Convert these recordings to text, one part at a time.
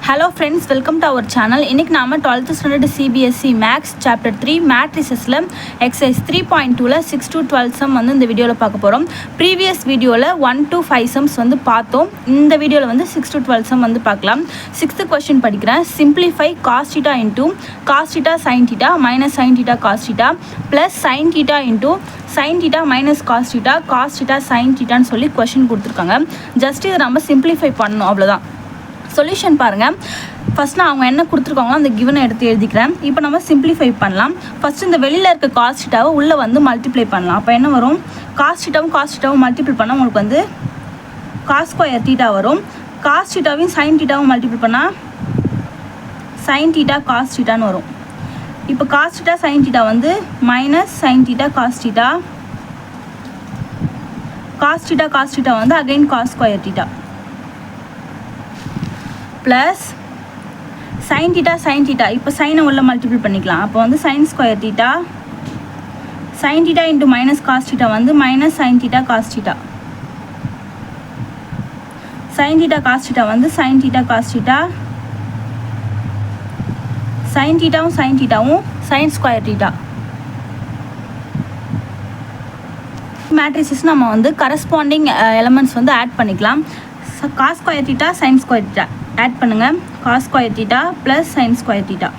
Hello friends, welcome to our channel. இன்னைக்கு நாம 12th standard CBSE Maths chapter 3 matricesல exercise 3.2ல 6 to 12 sum வந்து இந்த வீடியோல பார்க்க போறோம். previous வீடியோல 1 to 5 sums வந்து பார்த்தோம். இந்த வீடியோல வந்து 6 to 12 sum வந்து பார்க்கலாம். 6th question படிக்கிறேன். simplify cos theta into cos theta sin theta minus sin theta cos theta plus sin theta into sin theta minus cos theta sin theta ன்னு சொல்லி question கொடுத்திருக்காங்க. just இத நம்ம simplify பண்ணனும் அவ்வளவுதான். சொல்யூஷன் பாருங்கள். ஃபஸ்ட் நான் அவங்க என்ன கொடுத்துருக்காங்களோ அந்த கிவனை எடுத்து எழுதிக்கிறேன். இப்போ நம்ம சிம்பிளிஃபை பண்ணலாம். ஃபஸ்ட்டு இந்த வெளியில் இருக்க காஸ் தீட்டாவை உள்ளே வந்து மல்டிப்ளை பண்ணலாம். அப்போ என்ன வரும்? காஸ் தீட்டாவும் மல்டிப்ளை பண்ணால் உங்களுக்கு வந்து காஸ் ஸ்கொயர் தீட்டா வரும். காஸ் தீட்டாவையும் சைன் தீட்டாவும் மல்டிப்ளை பண்ணால் சைன் தீட்டா காஸ் தீட்டான்னு வரும். இப்போ காஸ் தீட்டா சைன் தீட்டா வந்து minus sine theta cos theta வந்து again cos square theta plus sine theta இப்போ சைனை உள்ள மல்டிபிள் பண்ணிக்கலாம். அப்போ வந்து sine square theta sine theta into minus cos theta வந்து minus sine theta cos theta sine theta cos theta வந்து sine theta cos theta sign தீட்டாவும் sine square theta. Matrices நம்ம வந்து கரஸ்பாண்டிங் எலமெண்ட்ஸ் வந்து ஆட் பண்ணிக்கலாம். Cos square theta sine square theta add பண்ணுங்கள். Cos square theta plus sine square theta.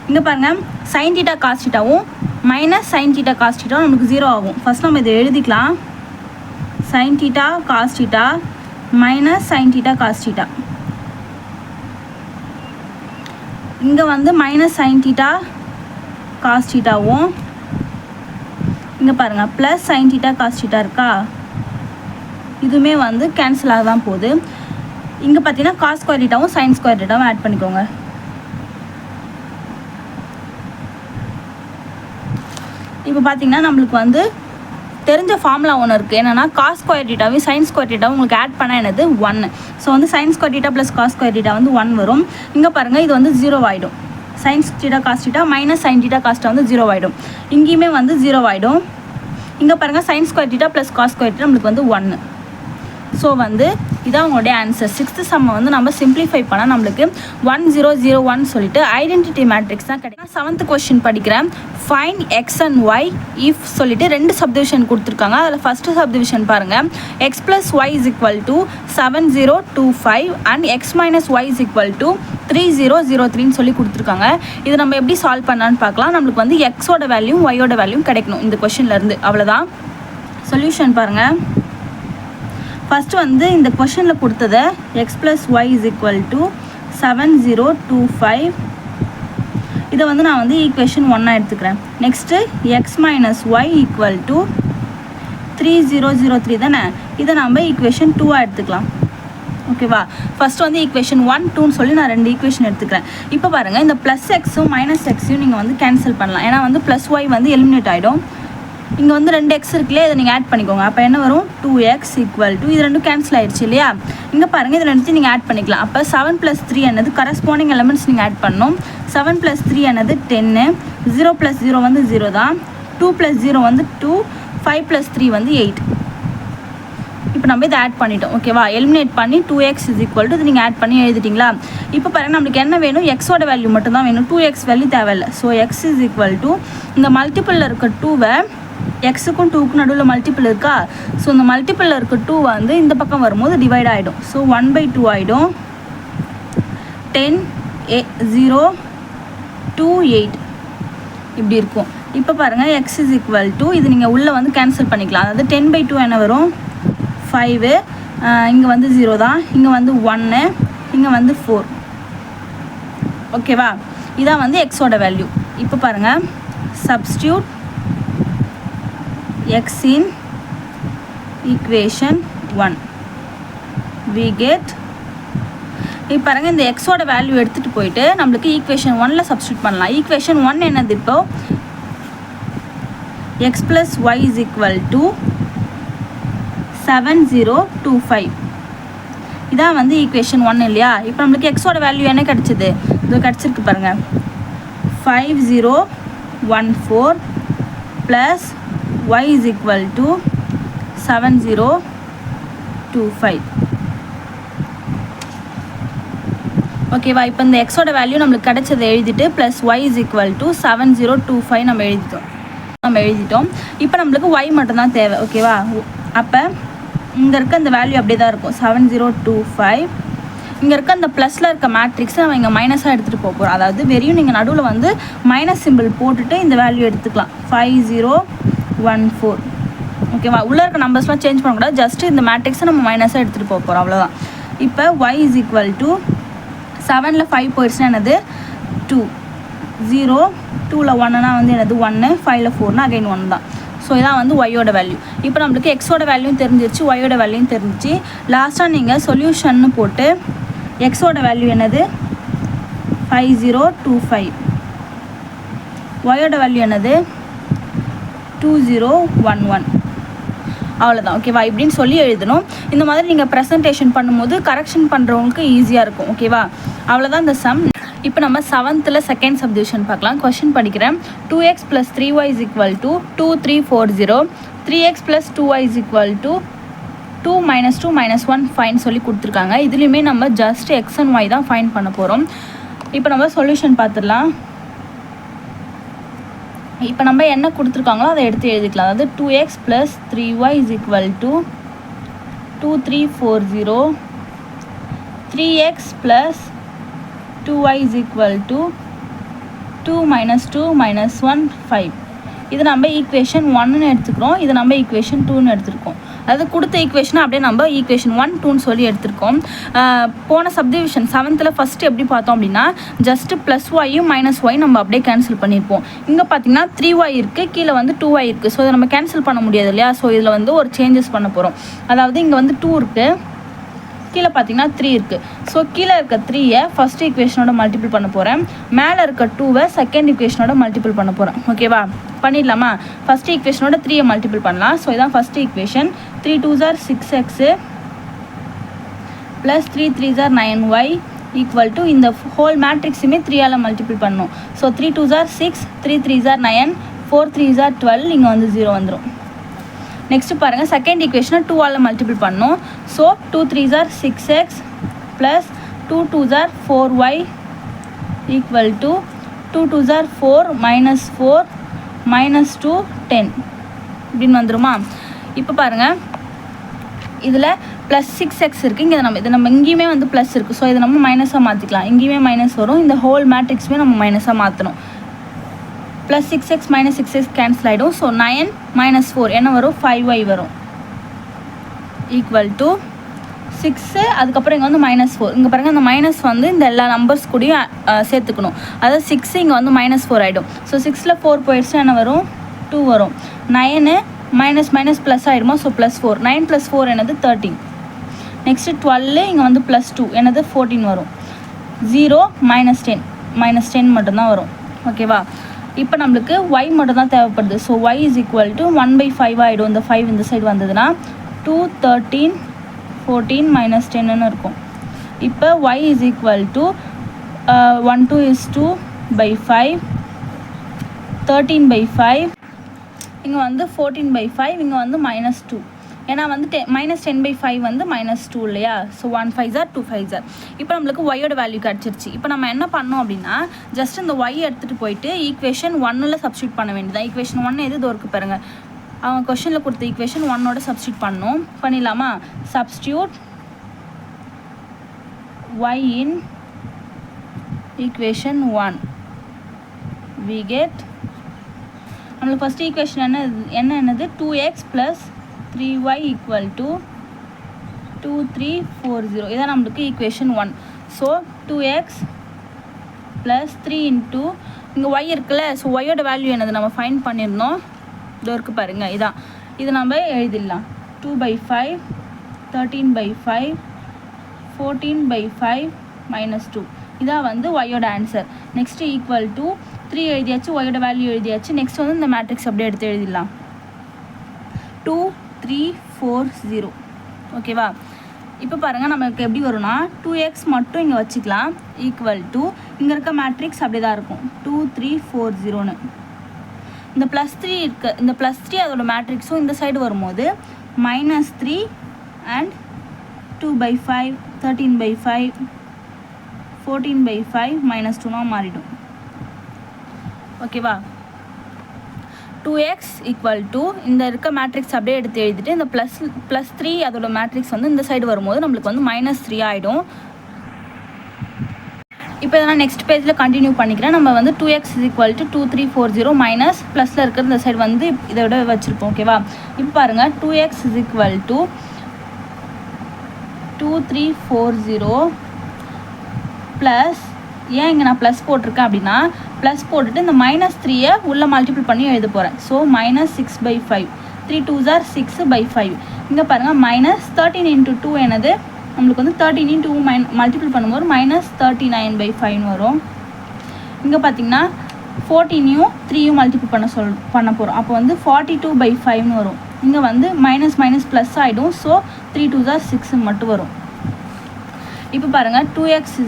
இங்கே பாருங்கள், sine theta cos தீட்டாவும் minus sine theta cos தீட்டாவும் நமக்கு 0 ஆகும். ஃபஸ்ட் நம்ம இதை எழுதிக்கலாம். Sine theta cos theta minus sine theta cos theta. இங்கே வந்து மைனஸ் சைன் தீட்டா காஸ் தீட்டாவும் இங்கே பாருங்கள் plus sine theta cos theta இருக்கா, இதுவுமே வந்து கேன்சல் ஆக தான் போகுது. இங்கே பார்த்தீங்கன்னா காஸ் ஸ்கொயர் தீட்டாவும் சைன் ஸ்கொயர் தீட்டாவும் ஆட் பண்ணிக்கோங்க. இப்போ பார்த்தீங்கன்னா நம்மளுக்கு வந்து தெரிஞ்ச ஃபார்முலா ஒன்று இருக்குது. என்னென்னா காஸ் ஸ்கொயர் தீட்டாவையும் சைன் ஸ்கொயர் தீட்டாவும் உங்களுக்கு ஆட் பண்ண என்னது 1. ஸோ வந்து sine square theta plus cos square theta வந்து 1 வரும். இங்கே பாருங்கள், இது வந்து 0 ஆகிடும். Sine theta cos theta minus sine theta cos theta வந்து 0 ஆகிடும். இங்கேயுமே வந்து 0 ஆகிடும். இங்கே பாருங்கள், sine square theta plus cos square theta நம்மளுக்கு வந்து 1. ஸோ வந்து இதான் உங்களுடைய ஆன்சர். 6th சம்மை வந்து நம்ம சிம்பிளிஃபை பண்ணால் நம்மளுக்கு 1001 சொல்லிட்டு ஐடென்டிட்டி மேட்ரிக்ஸ் தான் கிடைக்கும். 7th கொஸ்டின் படிக்கிறேன். Find x and y if சொல்லிட்டு 2 சப்டிவிஷன் கொடுத்துருக்காங்க. அதில் ஃபஸ்ட்டு சப்டிவிஷன் பாருங்கள். X plus y is equal to 7025 and x minus y is equal to 3003ன்னு சொல்லி கொடுத்துருக்காங்க. இது நம்ம எப்படி சால்வ் பண்ணலான்னு பார்க்கலாம். நம்மளுக்கு வந்து எக்ஸோட வேல்யூ ஒய்யோட வேல்யூ கிடைக்கணும் இந்த கொஷின்லேருந்து. அவ்வளோதான் சொல்யூஷன் பாருங்கள். ஃபஸ்ட்டு வந்து இந்த கொஷனில் கொடுத்ததை x plus y is equal to 7025 இதை வந்து நான் வந்து ஈக்குவேஷன் 1 எடுத்துக்கிறேன். Next x minus y equal to 3003 தானே, இதை நம்ம ஈக்குவேஷன் 2 எடுத்துக்கலாம். ஓகேவா? ஃபஸ்ட்டு வந்து ஈக்குவேஷன் 1 2ன்னு சொல்லி நான் 2 ஈக்குவேஷன் எடுத்துக்கிறேன். இப்போ பாருங்கள், இந்த ப்ளஸ் எக்ஸும் மைனஸ் எக்ஸையும் நீங்கள் வந்து கேன்சல் பண்ணலாம். ஏன்னா வந்து ப்ளஸ் ஒய் வந்து எலிமினேட் ஆகிடும். இங்கே வந்து 2 எக்ஸ் இருக்குல்லையே, இதை நீங்கள் ஆட் பண்ணிக்கோங்க. அப்போ என்ன வரும்? 2x ஈக்குவல் டு இது 2 கேன்சல் ஆகிடுச்சு இல்லையா? இங்கே பாருங்கள், இது 2 நீங்கள் ஆட் பண்ணிக்கலாம். அப்போ 7 + 3 என்னது கரஸ்பாண்டிங் எலமெண்ட்ஸ் நீங்கள் ஆட் பண்ணணும். 7 + 3 என்னது 10, 0 + 0 வந்து 0 தான், 2 + 0 வந்து 2, 5 + 3 வந்து 8. இப்போ நம்ம இதை ஆட் பண்ணிட்டோம். ஓகேவா? எலிமினேட் பண்ணி 2x ஈக்குவல் டு இது நீங்கள் ஆட் பண்ணி எழுதிட்டிங்களா? இப்போ பாருங்கள், நம்மளுக்கு என்ன வேணும்? எக்ஸோட வேல்யூ மட்டும் தான் வேணும். 2x வேல்யூ தேவையில்லை. ஸோ x ஈக்குவல் டு இந்த மல்டிப்பிளில் இருக்க 2வை எக்ஸுக்கும் 2க்கும் நடுவில் மல்டிப்பிள் இருக்கா? ஸோ இந்த மல்டிப்பிளில் இருக்க 2 வந்து இந்த பக்கம் வரும்போது டிவைட் ஆகிடும். ஸோ 1/2 ஆகிடும். 10 0 2 8 இப்படி இருக்கும். இப்போ பாருங்கள், எக்ஸ் இஸ் ஈக்குவல் டு இது நீங்கள் உள்ளே வந்து கேன்சல் பண்ணிக்கலாம். அதாவது 10/2 என்ன வரும்? 5. இங்கே வந்து 0 தான், இங்கே வந்து 1, இங்கே வந்து 4. ஓகேவா? இதான் வந்து எக்ஸோட வேல்யூ. இப்போ பாருங்கள், substitute x in equation 1 we get. இப்போ பாருங்கள், இந்த எக்ஸோட வேல்யூ எடுத்துகிட்டு போயிட்டு நம்மளுக்கு ஈக்குவேஷன் 1ல் சப்ஸ்டியூட் பண்ணலாம். ஈக்குவேஷன் 1 என்னது? இப்போ x plus y is equal to 7025 இதான் வந்து ஈக்குவேஷன் 1 இல்லையா? இப்போ நம்மளுக்கு எக்ஸோட வேல்யூ என்ன கிடச்சிது? இது கிடச்சிருக்கு பாருங்கள், 5014 plus y is equal to 7025. ஓகேவா. இப்போ இந்த எக்ஸோட வேல்யூ நம்மளுக்கு கிடைச்சதை எழுதிட்டு plus y is equal to 7025 நம்ம எழுதிட்டோம். இப்போ நம்மளுக்கு ஒய் மட்டும்தான் தேவை. ஓகேவா. அப்போ இங்கே இருக்க இந்த வேல்யூ அப்படியே தான் இருக்கும் 7025. இங்கே இருக்க அந்த ப்ளஸில் இருக்க மேட்ரிக்ஸை நம்ம இங்கே மைனஸாக எடுத்துகிட்டு போகிறோம். அதாவது வெறியும் நீங்கள் நடுவில் வந்து மைனஸ் சிம்பிள் போட்டுட்டு இந்த வேல்யூ எடுத்துக்கலாம் 5014. ஓகேவா. உள்ளே இருக்க நம்பர்ஸ்லாம் சேஞ்ச் பண்ணக்கூடாது, ஜஸ்ட்டு இந்த மேட்ரிக்ஸை நம்ம மைனஸாக எடுத்துகிட்டு போகிறோம், அவ்வளோதான். இப்போ ஒய் இஸ் ஈக்குவல் டு 7ல் 5 போயிடுச்சுன்னா என்னது 2, 0, 2ல் 1னா வந்து என்னது 1, 5ல் 4னா அகைன் 1 தான். ஸோ இதான் வந்து ஒய்யோட வேல்யூ. இப்போ நம்மளுக்கு எக்ஸோட வேல்யூவும் தெரிஞ்சிருச்சு, ஒய்யோட வேல்யூவும் தெரிஞ்சிச்சு. லாஸ்ட்டாக நீங்கள் சொல்யூஷன்னு போட்டு எக்ஸோட வேல்யூ என்னது 5025, ஒய்யோட வேல்யூ என்னது 2011. அவ்வளோதான். ஓகேவா. இப்படின்னு சொல்லி எழுதணும். இந்த மாதிரி நீங்கள் ப்ரெசன்டேஷன் பண்ணும்போது கரெக்ஷன் பண்ணுறவங்களுக்கு ஈஸியாக இருக்கும். ஓகேவா. அவ்வளோதான் இந்த சம். இப்போ நம்ம 7th செகண்ட் சப்டிவிஷன் பார்க்கலாம். கொஸ்டின் படிக்கிறேன். 2x + 3y = 2340, 3x + 2y = 2 - 2 - 1 fine சொல்லி கொடுத்துருக்காங்க. இதுலேயுமே நம்ம ஜஸ்ட் எக்ஸ் அண்ட் ஒய் தான் ஃபைன் பண்ண போகிறோம். இப்போ நம்ம சொல்யூஷன் பார்த்துடலாம். இப்போ நம்ம என்ன கொடுத்துருக்காங்களோ அதை எடுத்து எழுதிக்கலாம். அதாவது 2x + 3y = 2340, 3x + 2y = 2 - 2 - 1 5. இது நம்ம ஈக்குவேஷன் 1ன்னு எடுத்துக்கிறோம், இது நம்ம ஈக்குவேஷன் 2ன்னு எடுத்துருக்கோம். அதாவது கொடுத்த ஈக்குவேஷனை அப்படியே நம்ம ஈக்குவேஷன் 1, 2ன்னு சொல்லி எடுத்திருக்கோம். போன சப்டிவிஷன் 7th ஃபஸ்ட்டு எப்படி பார்த்தோம் அப்படின்னா ஜஸ்ட்டு ப்ளஸ் ஒய்யும் மைனஸ் ஒய் நம்ம அப்படியே கேன்சல் பண்ணியிருப்போம். இங்கே பார்த்தீங்கன்னா 3y இருக்குது, கீழே வந்து 2y இருக்குது. ஸோ இதை நம்ம கேன்சல் பண்ண முடியாது இல்லையா. ஸோ இதில் வந்து ஒரு சேஞ்சஸ் பண்ண போகிறோம். அதாவது இங்கே வந்து 2 இருக்குது, கீழே பார்த்தீங்கன்னா 3 இருக்குது. ஸோ கீழே இருக்க 3யை ஃபஸ்ட் ஈக்குவேஷனோட மல்டிபிள் பண்ண போகிறேன், மேலே இருக்க 2வை செகண்ட் ஈக்குவேஷனோட மல்டிபிள் பண்ண போகிறேன். ஓகேவா. பண்ணிடலாமா. ஃபஸ்ட் ஈக்குவேஷனோட 3யை மல்டிபிள் பண்ணலாம். ஸோ இதான் first equation. 3 2s are 6x + 3 3s are 9y = இந்த ஹோல் மேட்ரிக்ஸுமே 3ஆல் மல்டிபிள் பண்ணணும். So 3 2s are 6, 3 3s are 9, 4 3s are 12, இங்கே வந்து 0 வந்துடும். நெக்ஸ்ட்டு பாருங்கள், செகண்ட் ஈக்குவேஷனை 2ஆல் மல்டிபிள் பண்ணணும். So 2 3s are 6x + 2 2s are 4y = 2 2s are 4 - 4 - 2 10 இப்படின்னு வந்துடுமா. இப்போ பாருங்கள், இதில் ப்ளஸ் 6x இருக்குது, இங்கே நம்ம இங்கேயுமே வந்து ப்ளஸ் இருக்குது. ஸோ இதை நம்ம மைனஸாக மாற்றிக்கலாம். இங்கேயுமே மைனஸ் வரும், இந்த ஹோல் மேட்ரிக்ஸுமே நம்ம மைனஸாக மாற்றணும். ப்ளஸ் 6x - 6x கேன்சல் ஆகிடும். ஸோ 9 - 4 என்ன வரும் 5y வரும் = 6. அதுக்கப்புறம் இங்கே வந்து -4. இங்கே பாருங்கள், அந்த மைனஸ் வந்து இந்த எல்லா நம்பர்ஸ் கூடயும் சேர்த்துக்கணும். அதாவது 6 இங்கே வந்து -4 ஆகிடும். ஸோ 6ல் 4 போயிடுச்சு என்ன வரும் 2 வரும். 9 மைனஸ் ப்ளஸ் ஆகிடுமா. ஸோ +4, 9 + 4 என்னது 13. நெக்ஸ்ட்டு 12, இங்கே வந்து +2 என்னது 14 வரும். 0 - 10 மட்டும்தான் வரும். ஓகேவா. இப்போ நம்மளுக்கு y மட்டும் தான் தேவைப்படுது. ஸோ y = 1/5 ஆகிடும். இந்த 5 இந்த சைடு வந்ததுன்னா 2 13 14 - 10ன்னு இருக்கும். இப்போ y = 1 2 is 2/5, 13/5, இங்கே வந்து 14/5, இங்கே வந்து -2. ஏன்னா வந்து -10/5 வந்து -2 இல்லையா. So 1 5s are 2 5s are. இப்போ நம்மளுக்கு ஒய்யோட வேல்யூ கிடச்சிருச்சு. இப்போ நம்ம என்ன பண்ணோம் அப்படின்னா ஜஸ்ட் இந்த ஒய் எடுத்துகிட்டு போயிட்டு ஈக்குவேஷன் 1ல் சப்ஸ்டியூட் பண்ண வேண்டியதான். ஈக்குவேஷன் 1 எது இருக்கு பாருங்கள், அவங்க கொஷனில் கொடுத்த ஈக்குவேஷன் 1ஓட சப்ஸ்டியூட் பண்ணணும். பண்ணிடலாமா. Substitute y in equation 1 we get நம்மளுக்கு ஃபஸ்ட் ஈக்குவேஷன் என்னது 2x + 3y = 2340. இதான் நம்மளுக்கு ஈக்குவேஷன் 1. ஸோ 2x + 3 இன்ட்டு இங்கே y இருக்குல்ல. ஸோ ஒய்யோட வேல்யூ என்னது நம்ம ஃபைண்ட் பண்ணியிருந்தோம், இதோ இருக்குது பாருங்கள். இதான் இது நம்ம எழுதிடலாம். 2/5, 13/5, 14/5 - 2. இதான் வந்து ஒய்யோட ஆன்சர். நெக்ஸ்ட்டு = 3 எழுதியாச்சு, ஒய்யோட வேல்யூ எழுதியாச்சு. நெக்ஸ்ட் வந்து இந்த மேட்ரிக்ஸ் அப்படியே எடுத்து எழுதிடலாம். 2 3 4 0. ஓகேவா. இப்போ பாருங்கள், நமக்கு எப்படி வரும்னா 2x மட்டும் இங்கே வச்சுக்கலாம் = இங்கே இருக்க மேட்ரிக்ஸ் அப்படி தான் இருக்கும் 2 3 4 0ன்னு. இந்த +3 இருக்குது, இந்த +3 அதோட மேட்ரிக்ஸும் இந்த சைடு வரும்போது -3 and 2/5, 13/5, 14/5 -2 மாறிடும். ஓகேவா? 2x = இந்த இருக்க மேட்ரிக்ஸ் அப்படியே எடுத்து எழுதிட்டு இந்த +3 அதோட மேட்ரிக்ஸ் வந்து இந்த சைடு வரும்போது நம்மளுக்கு வந்து -3 ஆகிடும். இப்போ இதெல்லாம் நெக்ஸ்ட் பேஜில் கண்டினியூ பண்ணிக்கிறேன். நம்ம வந்து 2x = 2340 மைனஸ் ப்ளஸில் இருக்கிற இந்த சைடு வந்து இதோட வச்சுருப்போம். ஓகேவா? இப்போ பாருங்கள் 2x = 2340 ப்ளஸ், ஏன் இங்கே நான் ப்ளஸ் போட்டிருக்கேன் அப்படின்னா, ப்ளஸ் போட்டுட்டு இந்த -3 உள்ளே மல்டிபிள் பண்ணி எழுத போகிறேன். So -6/5 3 2s are 6/5. இங்கே பாருங்கள் -13 × 2 என்னது, நம்மளுக்கு வந்து 13 × 2 மல்டிபிள் பண்ணும்போது -39/5 வரும். இங்கே பார்த்தீங்கன்னா 14 3 மல்டிபிள் பண்ண போகிறோம். அப்போ வந்து 42/5 வரும். இங்கே வந்து மைனஸ் ப்ளஸ் ஆகிடும். ஸோ 3 2s are 6 மட்டும் வரும். இப்போ பாருங்கள் 2x =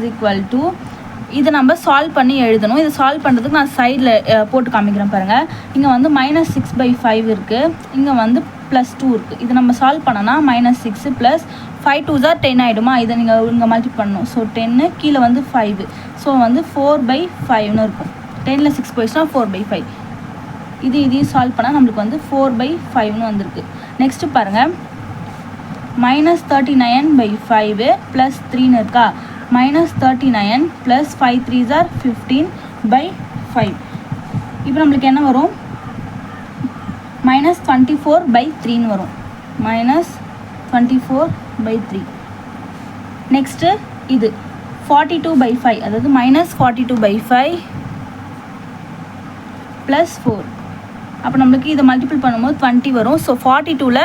இதை நம்ம சால்வ் பண்ணி எழுதணும். இதை சால்வ் பண்ணுறதுக்கு நான் சைடில் போட்டு காமிக்கிறேன் பாருங்கள். இங்கே வந்து -6/5 இருக்குது, இங்கே வந்து +2 இருக்குது. இதை நம்ம சால்வ் பண்ணோன்னா -6 ப்ளஸ் 5 2s are 10 ஆகிடுமா? இதை நீங்கள் இங்கே மல்டிபிள் பண்ணணும். ஸோ 10 கீழே வந்து 5, ஸோ வந்து 4/5 இருக்கும். 10ல் 6 போயிடுச்சுன்னா 4/5. இதையும் சால்வ் பண்ணால் நம்மளுக்கு வந்து 4/5 வந்திருக்கு. நெக்ஸ்ட்டு பாருங்கள் -39/5 ப்ளஸ் 3 இருக்கா? -39 ப்ளஸ் 5 3s are 15/5. இப்போ நம்மளுக்கு என்ன வரும்? -24/3 வரும். -24/3. நெக்ஸ்ட்டு இது 42/5, அதாவது -42/5 ப்ளஸ் 4. அப்போ நம்மளுக்கு இதை மல்டிபிள் பண்ணும்போது 20 வரும். ஸோ 42ல்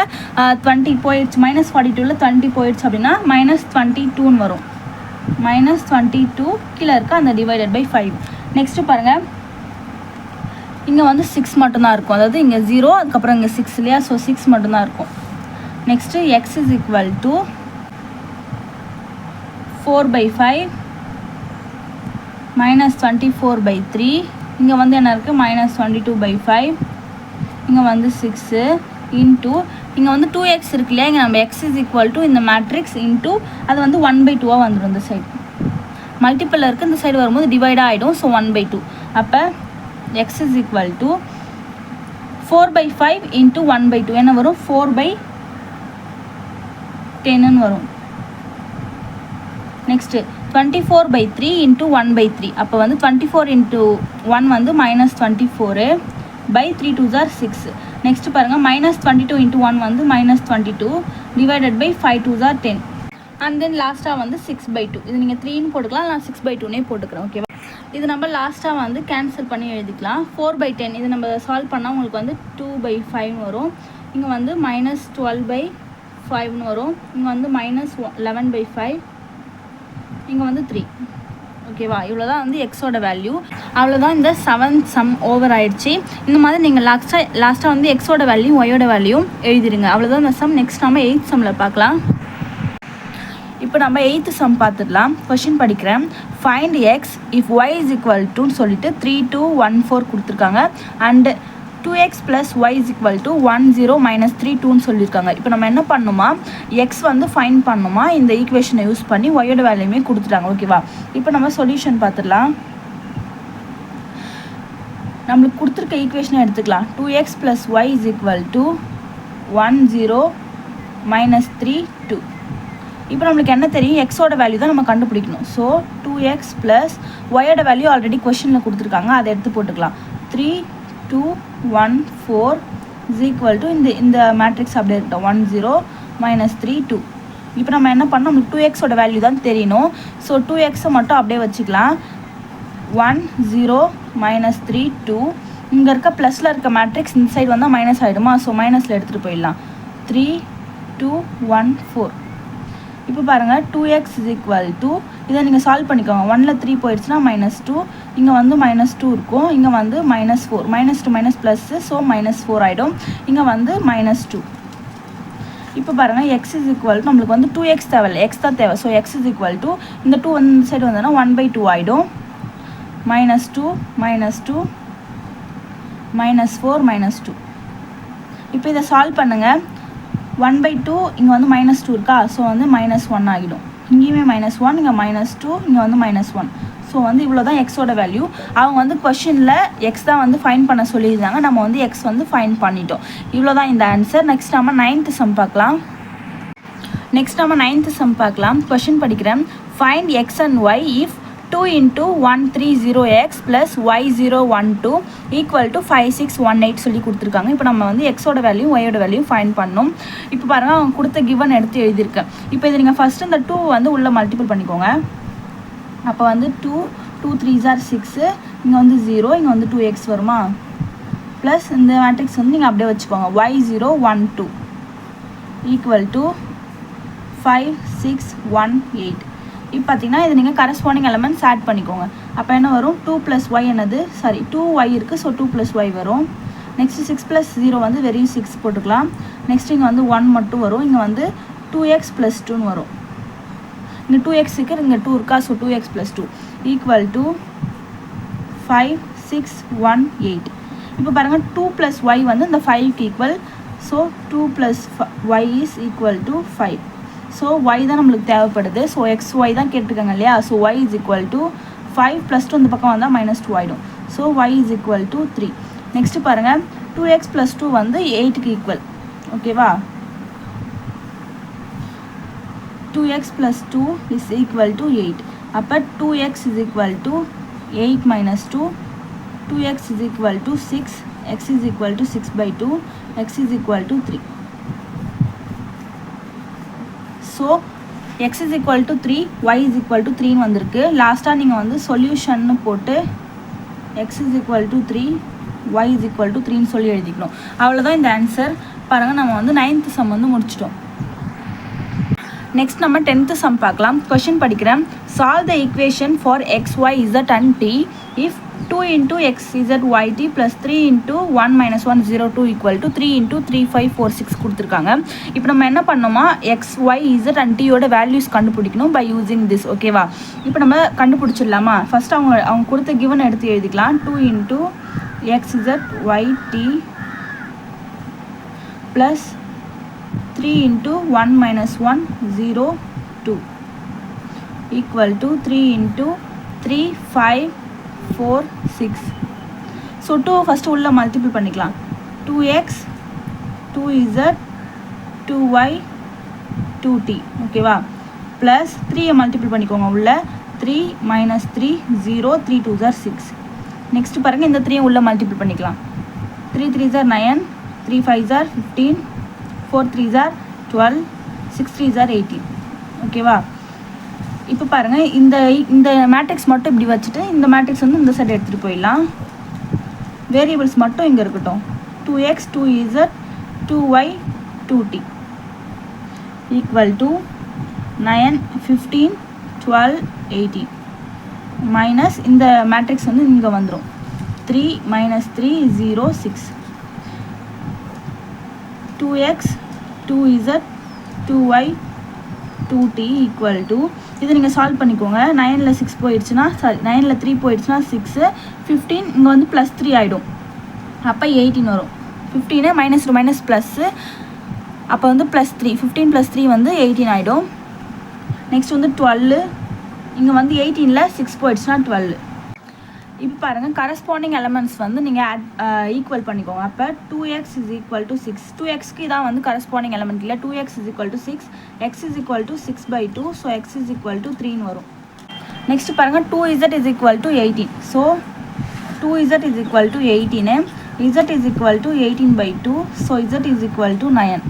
20 போயிடுச்சு, -42ல் 20 போயிடுச்சு அப்படின்னா -22 வரும். -22 கீழே இருக்க அந்த /5. நெக்ஸ்ட்டு பாருங்கள், இங்கே வந்து 6 மட்டும்தான் இருக்கும். அதாவது இங்கே 0, அதுக்கப்புறம் இங்கே 6 இல்லையா? ஸோ 6 மட்டும்தான் இருக்கும். Next x = 4/5 -24/3. இங்கே வந்து என்ன இருக்குது? -22/5. இங்கே வந்து 6 இன்ட்டு இங்கே வந்து 2x இருக்கு இல்லையா? இங்கே நம்ம x = இந்த மேட்ரிக்ஸ் இன்ட்டு அது வந்து 1/2 வந்துடும். இந்த சைடு மல்டிப்பிளில் இருக்குது, இந்த சைடு வரும்போது டிவைட் ஆகிடும். ஸோ 1/2. அப்போ x = 4/5 இன்ட்டு 1/2 என்ன வரும்? 4/10 வரும். Next 24/3 into 1/3. அப்போ வந்து 24 × 1 வந்து -24 3 2s are 6. நெக்ஸ்ட்டு பாருங்கள் -22 × 1 வந்து -22 /5 2s are 10. அண்ட் தென் லாஸ்ட்டாக வந்து 6/2. இது நீங்கள் 3ன்னு போட்டுக்கலாம், நான் 6/2னே போட்டுக்கிறேன். ஓகேவா? இது நம்ம லாஸ்ட்டாக வந்து கேன்சல் பண்ணி எழுதிக்கலாம். 4/10 இது நம்ம சால்வ் பண்ணால் உங்களுக்கு வந்து 2/5 வரும். இங்கே வந்து -12/5 வரும். இங்கே வந்து -11/5. இங்கே வந்து 3. ஓகேவா? இவ்வளோ தான் வந்து எக்ஸோட வேல்யூ. அவ்வளோதான், இந்த 7th சம் ஓவர் ஆயிடுச்சு. இந்த மாதிரி நீங்கள் லாஸ்ட்டாக வந்து எக்ஸோட வேல்யூ ஒயோட வேல்யூ எழுதிடுங்க. அவ்வளோதான் இந்த சம். நெக்ஸ்ட் நம்ம 8th சம்மில் பார்க்கலாம். இப்போ நம்ம 8th சம் பார்த்துடலாம். கொஷின் படிக்கிறேன். Find x if y is equal டுன்னு சொல்லிட்டு 3 2 1 4 கொடுத்துருக்காங்க. அண்டு 2x + y = 1 0 - 3 2ன்னு சொல்லியிருக்காங்க. இப்போ நம்ம என்ன பண்ணணுமா, எக்ஸ் வந்து ஃபைண்ட் பண்ணணுமா, இந்த ஈக்குவேஷனை யூஸ் பண்ணி ஒயோட வேல்யூமே கொடுத்துட்டாங்க. ஓகேவா? இப்போ நம்ம சொல்யூஷன் பார்த்துடலாம். நம்மளுக்கு கொடுத்துருக்க ஈக்குவேஷனை எடுத்துக்கலாம். 2x + y = 1 0 - 3 2. இப்போ நம்மளுக்கு என்ன தெரியும்? எக்ஸோட வேல்யூ தான் நம்ம கண்டுபிடிக்கணும். ஸோ 2x + ஒயோட வேல்யூ ஆல்ரெடி கொஷனில் கொடுத்துருக்காங்க, அதை எடுத்து போட்டுக்கலாம். 3 2 1 4 = இந்த மேட்ரிக்ஸ் அப்படியே இருக்கட்டும். 1 0 - 3 2. இப்போ நம்ம என்ன பண்ணோம்? நம்மளுக்கு 2xோட வேல்யூ தான் தெரியணும். ஸோ 2xை மட்டும் அப்படியே வச்சுக்கலாம். 1 0 - 3 2. இங்கே இருக்க ப்ளஸில் இருக்க மேட்ரிக்ஸ் இந்த சைடு வந்தால் மைனஸ் ஆகிடுமா? ஸோ மைனஸில் எடுத்துகிட்டு போயிடலாம். 3 2 1 4. இப்போ பாருங்கள் 2x = இதை நீங்கள் சால்வ் பண்ணிக்கோங்க. 1ல் 3 போயிடுச்சுன்னா -2. இங்கே வந்து -2 இருக்கும். இங்கே வந்து -4. -2 ப்ளஸ்ஸு, ஸோ -4 ஆகிடும். இங்கே வந்து -2. இப்போ பாருங்கள் x = நம்மளுக்கு வந்து 2x தேவையில்லை, x தான் தேவை. ஸோ x = இந்த 2 வந்து இந்த சைடு வந்தோன்னா 1/2 ஆகிடும். -2 -2 -4 -2. இப்போ இதை சால்வ் பண்ணுங்கள். 1/2 இங்கே வந்து -2 இருக்கா? ஸோ வந்து -1 ஆகிடும். இங்கேயுமே -1, இங்கே -2, இங்கே வந்து -1. ஸோ வந்து இவ்வளோ தான் எக்ஸோட வேல்யூ. அவங்க வந்து கொஷினில் எக்ஸ் தான் வந்து ஃபைன் பண்ண சொல்லியிருந்தாங்க, நம்ம வந்து எக்ஸ் வந்து ஃபைன் பண்ணிட்டோம். இவ்வளோ தான் இந்த ஆன்சர். நெக்ஸ்ட் நம்ம 9th சம் பார்க்கலாம். கொஷின் படிக்கிறேன். Find x and y if 2 × 130x + y012 = 5618 சொல்லி கொடுத்துருக்காங்க. இப்போ நம்ம வந்து எக்ஸோட வேல்யூ ஒய்யோட வேல்யூ ஃபைண்ட் பண்ணணும். இப்போ பாருங்கள், அவங்க கொடுத்த கிவன் எடுத்து எழுதியிருக்கேன். இப்போ இது நீங்கள் ஃபஸ்ட்டு இந்த 2 வந்து உள்ளே மல்டிபிள் பண்ணிக்கோங்க. அப்போ வந்து 2 3s are 6, இங்கே வந்து 0, இங்கே வந்து 2x வருமா, ப்ளஸ் இந்த மேட்ரிக்ஸ் வந்து நீங்கள் அப்படியே வச்சுக்கோங்க. y012 = 5618. இப்போ பார்த்தீங்கன்னா இது நீங்கள் கரஸ்பாண்டிங் எலமெண்ட்ஸ் ஆட் பண்ணிக்கோங்க. அப்போ என்ன வரும், 2 + y என்னது, 2y இருக்குது, ஸோ 2 + y வரும். நெக்ஸ்ட்டு 6 + 0 வந்து வெறும் 6 போட்டுக்கலாம். நெக்ஸ்ட் இங்கே வந்து 1 மட்டும் வரும். இங்கே வந்து 2x + 2 வரும். இங்கே 2x இருக்குது, இங்கே 2 இருக்கா, ஸோ 2x + 2 = 5618. இப்போ பாருங்கள், 2 + y வந்து இந்த 5க்கு equal. So 2 + y = 5. So y தான் நம்மளுக்கு தேவைப்படுது. ஸோ xy தான் கேட்டிருக்காங்க இல்லையா. ஸோ y = 5 + 2 இந்த பக்கம் வந்தால் -2 ஆகிடும். So y = 3. நெக்ஸ்ட்டு பாருங்கள், 2x + 2 வந்து 8க்கு ஈக்குவல். ஓகேவா, 2x + 2 = 8. அப்போ 2x = 8 - 2, 2x = 6, x = 6/2, x = 3. So x = 3, y = 3ன்னு வந்திருக்கு. லாஸ்ட்டாக நீங்கள் வந்து சொல்யூஷன்னு போட்டு x = 3, y = 3ன்னு சொல்லி எழுதிக்கணும். அவ்வளோதான் இந்த ஆன்சர். பாருங்கள், நம்ம வந்து 9th சம் வந்து முடிச்சிட்டோம். நெக்ஸ்ட் நம்ம 10th சம் பார்க்கலாம். கொஷின் படிக்கிறேன். Solve the equation for x, y, z and t if 2 × x, z, y, t + 3 × 1 - 102 = 3 × 3, 5, 4, 6 கொடுத்துருக்காங்க. இப்போ நம்ம என்ன பண்ணோமா, எக்ஸ், ஒய், இசட் அண்ட் டியோட வேல்யூஸ் கண்டுபிடிக்கணும் பை யூஸிங் திஸ். ஓகேவா, இப்போ நம்ம கண்டுபிடிச்சிடலாமா. ஃபஸ்ட் அவங்க கொடுத்த கிவன் எடுத்து எழுதிக்கலாம். 2 × x, z, y, t + 3 × 1 - 102 = 3 × 3, 5, 4, 6. So 2 first உள்ள மல்டிபிள் பண்ணிக்கலாம். 2x, 2z, 2y, 2t. ஓகேவா, ப்ளஸ் 3 மல்டிபிள் பண்ணிக்கோங்க. உள்ள 3 - 3, 0, 3 2s are 6. நெக்ஸ்ட்டு பாருங்கள், இந்த 3 உள்ள மல்டிபிள் பண்ணிக்கலாம். 3 3s are 9, 3 5s are 15, 4 3s are 12, 6 3s are 18. ஓகேவா, இப்போ பாருங்கள், இந்த மேட்ரிக்ஸ் மட்டும் இப்படி வச்சுட்டு இந்த மேட்ரிக்ஸ் வந்து இந்த சைடு எடுத்துகிட்டு போயிடலாம். வேரியபிள்ஸ் மட்டும் இங்கே இருக்கட்டும். 2x, 2z, 2y, 2t = 9, 15, 12, 18 minus இந்த மேட்ரிக்ஸ் வந்து இங்கே வந்துடும். 3 - 3, 0, 6. 2x, 2z, 2y, 2t = இது நீங்கள் சால்வ் பண்ணிக்கோங்க. 9ல் 6 போயிடுச்சுன்னா, 9ல் 3 போயிடுச்சுன்னா 6, 15 இங்கே வந்து +3 ஆகிடும். அப்போ 18 வரும். 15 -2 ப்ளஸ்ஸு, அப்போ வந்து +3, 15 + 3 வந்து 18 ஆகிடும். நெக்ஸ்ட் வந்து 12, இங்கே வந்து 18ல் 6 போயிடுச்சுன்னா 12. இப்போ பாருங்கள், கரஸ்பாண்டிங் எலமெண்ட்ஸ் வந்து நீங்கள் ஈக்குவல் பண்ணிக்கோங்க. அப்போ 2x = 6, 2xக்கு இதான் வந்து கரஸ்பாண்டிங் எலமெண்ட் இல்லை. 2x = 6, x = 6/2, ஸோ x = 3ன்னு வரும். நெக்ஸ்ட் பாருங்கள், 2z = 18. So 2z = 18, z = 18/2, so z = 9.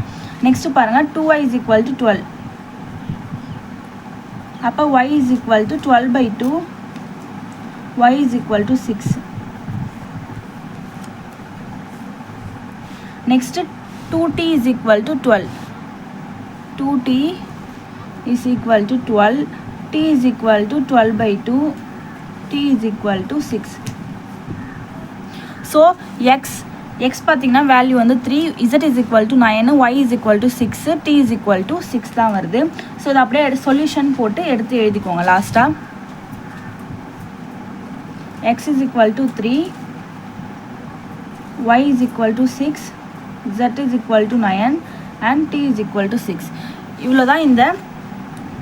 Next பாருங்கள், 2y = 12. அப்போ y = 12/2, y = 6. Next 2t = 12. 2t = 12, t = 12/2, t = 6. So X பார்த்தீங்கன்னா வேல்யூ வந்து 3, z = 9, y = 6, t = 6 தான் வருது. ஸோ இதை அப்படியே சொல்யூஷன் போட்டு எடுத்து எழுதிக்கோங்க. லாஸ்ட்டாக x = 3, y = 6, z = 9 and t = 6. இவ்வளோ தான் இந்த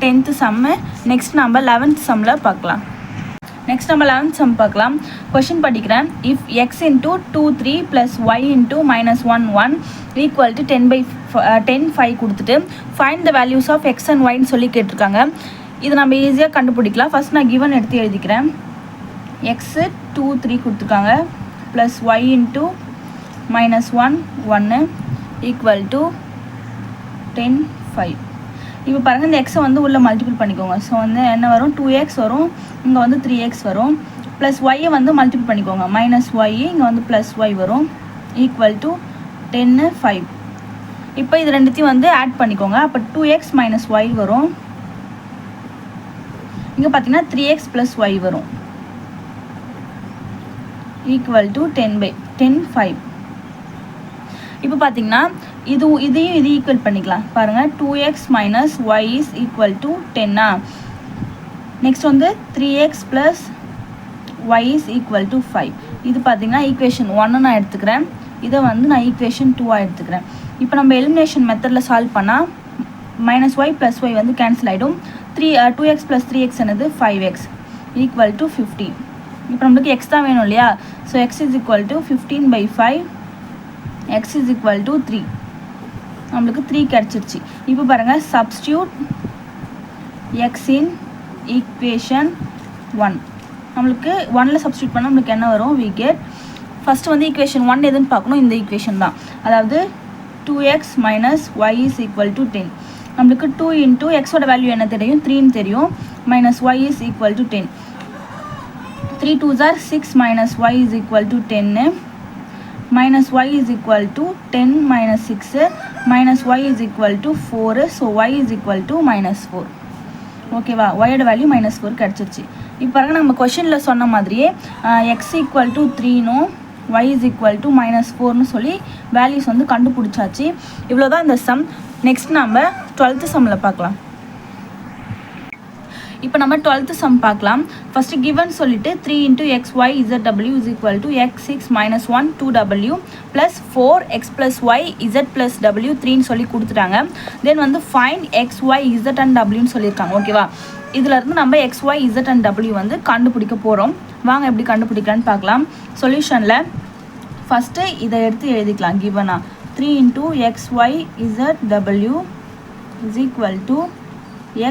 10th சம்மு. நெக்ஸ்ட் நம்ம 11th சம்மில் பார்க்கலாம். நெக்ஸ்ட் நம்ம 11th சம் பார்க்கலாம். கொஷின் படிக்கிறேன். If x into 2 3 plus y into -1 1 equal to 10 5 கொடுத்துட்டு find the values of x and ஒய்ன்னு சொல்லி கேட்டிருக்காங்க. இது நம்ம ஈஸியாக கண்டுபிடிக்கலாம். ஃபஸ்ட் நான் கிவன் எடுத்து எழுதிக்கிறேன். எக்ஸு 2 3 கொடுத்துருக்காங்க plus y into -1 1 equal to 10 5. இப்போ பாருங்கள், இந்த எக்ஸை வந்து உள்ளே மல்டிபிள் பண்ணிக்கோங்க. ஸோ வந்து என்ன வரும், 2x வரும், இங்கே வந்து 3x வரும். ப்ளஸ் ஒய்யை வந்து மல்டிபிள் பண்ணிக்கோங்க, -y, இங்கே வந்து ப்ளஸ் ஒய் வரும், ஈக்குவல் டு 10 5. இப்போ இது ரெண்டுத்தையும் வந்து ஆட் பண்ணிக்கோங்க. அப்போ 2x - y வரும். இங்கே பார்த்தீங்கன்னா 3x + y வரும், ஈக்குவல் டு 10 5. இப்போ பார்த்தீங்கன்னா இதையும் ஈக்குவல் பண்ணிக்கலாம். பாருங்கள், 2x - y is equal to 10. Next வந்து 3x + y is equal to 5. இது பார்த்தீங்கன்னா ஈக்குவேஷன் 1 நான் எடுத்துக்கிறேன். இதை வந்து நான் ஈக்குவேஷன் 2 எடுத்துக்கிறேன். இப்போ நம்ம எலிமினேஷன் மெத்தடில் சால்வ் பண்ணால் -y + y வந்து கேன்சல் ஆகிடும். 2x + 3x என்னது 5x ஈக்குவல் டு 15. இப்போ நம்மளுக்கு x தான் வேணும் இல்லையா? So x is equal to 15/5, x is equal to 3. நம்மளுக்கு 3 கிடச்சிருச்சு. இப்போ பாருங்கள், சப்ஸ்டியூட் x இன் ஈக்குவேஷன் 1. நம்மளுக்கு 1ல் சப்ஸ்டியூட் பண்ணால் நம்மளுக்கு என்ன வரும், we get ஃபஸ்ட்டு வந்து ஈக்குவேஷன் 1 எதுன்னு பார்க்கணும். இந்த ஈக்குவேஷன் தான், அதாவது 2x - y is equal to 10. நம்மளுக்கு 2 இன்ட்டு எக்ஸோட வேல்யூ என்ன தெரியும், 3ன்னு தெரியும், -y is equal to 10. 3 2s are 6 - y is equal to 10. -y is equal to 10 - 6, -y is equal to 4. So y is equal to -4. ஓகேவா? ஒயோட value -4 கிடச்சிருச்சு. இப்போ பாருங்க, நம்ம கொஷனில் சொன்ன மாதிரியே x ஈக்குவல் டு 3னும் y is equal to -4னு சொல்லி வேல்யூஸ் வந்து கண்டுபிடிச்சாச்சு. இவ்வளோ தான் இந்த சம். நெக்ஸ்ட் நம்ம 12th சம்மில் பார்க்கலாம். இப்போ நம்ம 12th சம் பார்க்கலாம். ஃபஸ்ட்டு கிவன் சொல்லிட்டு 3 × xy zw is equal to x6 - 1 2w plus 4x + y z + w 3ன்னு சொல்லி கொடுத்துட்டாங்க. தென் வந்து ஃபைண்ட் xy z and wன்னு சொல்லியிருக்காங்க. ஓகேவா? இதிலேருந்து நம்ம xy z and w வந்து கண்டுபிடிக்க போகிறோம். வாங்க எப்படி கண்டுபிடிக்கலான்னு பார்க்கலாம். சொல்யூஷனில் ஃபஸ்ட்டு இதை எடுத்து எழுதிக்கலாம். கிவனா 3 × xy zw is equal to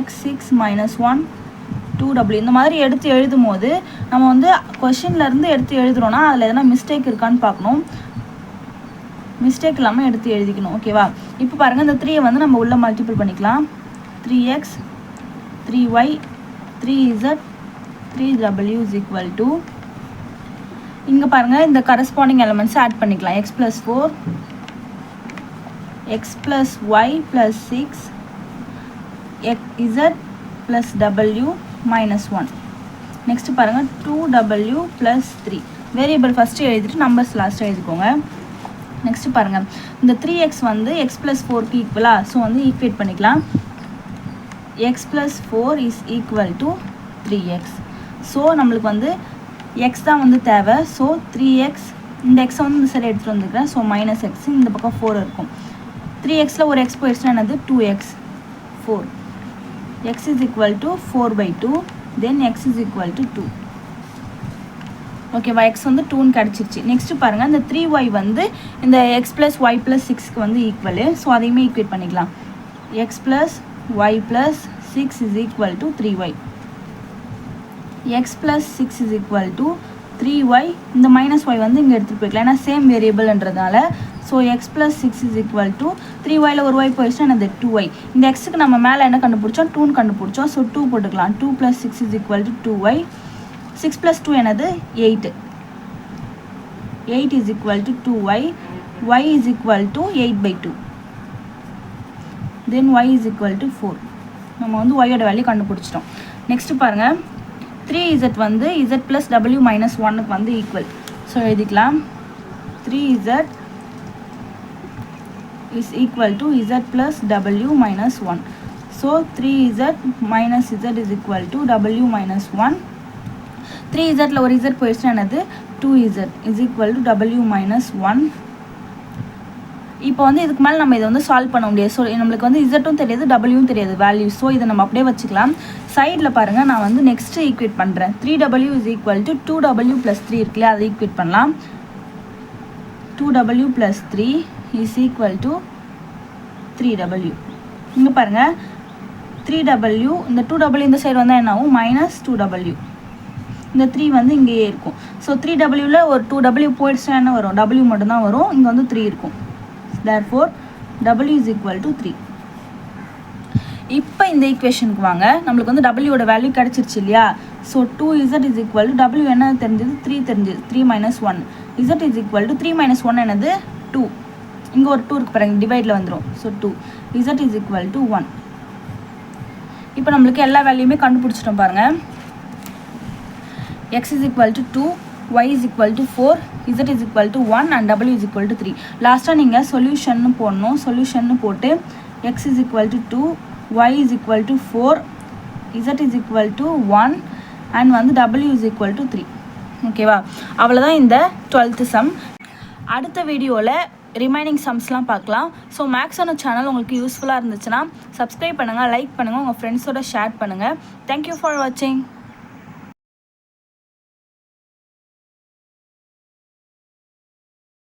x6 - 1 2w. இந்த மாதிரி எடுத்து எழுதும் போது நம்ம வந்து கொஷின்லேருந்து எடுத்து எழுதுகிறோன்னா அதில் எதனா மிஸ்டேக் இருக்கான்னு பார்க்கணும். மிஸ்டேக் இல்லாமல் எடுத்து எழுதிக்கணும். ஓகேவா? இப்போ பாருங்கள், இந்த 3யை வந்து நம்ம உள்ளே மல்டிபிள் பண்ணிக்கலாம். 3x 3y 3z 3w is equal to, இங்கே பாருங்கள், இந்த கரஸ்பாண்டிங் எலமெண்ட்ஸை ஆட் பண்ணிக்கலாம். x + 4 x + y + 6 z + w -1. Next பாருங்கள், 2w + 3. வேரியபிள் ஃபஸ்ட்டு எழுதிட்டு நம்பர்ஸ் லாஸ்ட்டாக எழுதிக்கோங்க. நெக்ஸ்ட்டு பாருங்கள், இந்த 3x வந்து x + 4க்கு ஈக்குவலாக, ஸோ வந்து ஈக்குவேட் பண்ணிக்கலாம். x + 4 is equal to 3x. So நம்மளுக்கு வந்து x தான் வந்து தேவை. ஸோ 3x, இந்த எக்ஸை வந்து இந்த சைடு எடுத்துகிட்டு வந்துருக்கேன். ஸோ -x, இந்த பக்கம் 4 இருக்கும். 3xல் ஒரு x போயிடுச்சுன்னா என்னது 2x 4. x is equal to 4/2. then x is equal to 2. ஓகேவா? x வந்து 2ன்னு கிடச்சிருச்சு. நெக்ஸ்ட்டு பாருங்கள், இந்த 3y வந்து இந்த x + y + 6க்கு வந்து ஈக்குவலு. ஸோ அதையுமே ஈக்குவேட் பண்ணிக்கலாம். x + y + 6 is equal to 3y. x + 6 is equal to 3y. இந்த -y வந்து இங்கே எடுத்துகிட்டு போய்க்கலாம், ஏன்னா சேம் வேரியபிள்ன்றதுனால. So x + 6 is equal to 3yல ஒரு y போயிடுச்சுன்னா என்னது 2y. இந்த எக்ஸுக்கு நம்ம மேலே என்ன கண்டுபிடிச்சோம், 2ன்னு கண்டுபிடிச்சோம். ஸோ 2 போட்டுக்கலாம். 2 + 6 is equal to 2y. 6 + 2 என்னது 8. 8 is equal to 2y. y is equal to 8/2. then y is equal to 4. நம்ம வந்து yயோட வேல்யூ கண்டுபிடிச்சிட்டோம். நெக்ஸ்ட்டு பாருங்கள், 3z வந்து z + w -1க்கு வந்து ஈக்குவல். ஸோ எழுதிக்கலாம். 3z is equal to z + w -1. So 3z - z is equal to w -1. 3zல ஒரு z போயிடுச்சுன்னா என்னது 2z is equal to w -1. இப்போ வந்து இதுக்கு மேலே நம்ம இதை வந்து சால்வ் பண்ண முடியாது. ஸோ நம்மளுக்கு வந்து இசட்டும் தெரியாது, டபிள்யூவும் தெரியாது வேல்யூ. ஸோ இதை நம்ம அப்படியே வச்சுக்கலாம். சைடில் பாருங்கள், நான் வந்து நெக்ஸ்ட்டு ஈக்குவேட் பண்ணுறேன். 3w is equal to 2w + 3 இருக்குல்லையா, அதை ஈக்குவேட் பண்ணலாம். 2w + 3 is equal to 3w. இங்கே பாருங்கள் 3w, இந்த 2w இந்த சைடு வந்தால் என்ன ஆகும், -2w. இந்த 3 வந்து இங்கேயே இருக்கும். ஸோ 3wல ஒரு 2w போயிடுச்சுன்னா என்ன வரும், w மட்டும்தான் வரும். இங்கே வந்து 3 இருக்கும். therefore w is equal to 3. இப்போ இந்த ஈக்குவேஷனுக்கு வாங்க. நம்மளுக்கு வந்து wயோட வேல்யூ கிடச்சிருச்சு இல்லையா. So 2z is equal to w என்ன தெரிஞ்சது, 3 தெரிஞ்சது, 3 - 1. z is equal to 3 - 1 என்னது 2. இங்கே ஒரு 2 இருக்கு பாருங்க, டிவைடில் வந்துடும். So 2 z is equal to 1. இப்போ நம்மளுக்கு எல்லா வேல்யூமே கண்டுபிடிச்சிட்டோம் பாருங்கள். x is equal to 2, y is equal to 4, z is equal to 1 and w is equal to 3. லாஸ்ட்டாக நீங்கள் சொல்யூஷன்னு போடணும். சொல்யூஷன்னு போட்டு x is equal to 2, y is equal to 4, z is equal to 1 and வந்து w is equal to 3. ஓகேவா, அவ்வளோதான் இந்த 12th some. அடுத்த வீடியோவில் ரிமைனிங் சம்ஸ்லாம் பார்க்கலாம். ஸோ மேக்ஸான சேனல் உங்களுக்கு யூஸ்ஃபுல்லாக இருந்துச்சுன்னா சப்ஸ்கிரைப் பண்ணுங்கள், லைக் பண்ணுங்கள், உங்கள் ஃப்ரெண்ட்ஸோட ஷேர் பண்ணுங்கள். தேங்க்யூ ஃபார் வாட்சிங்.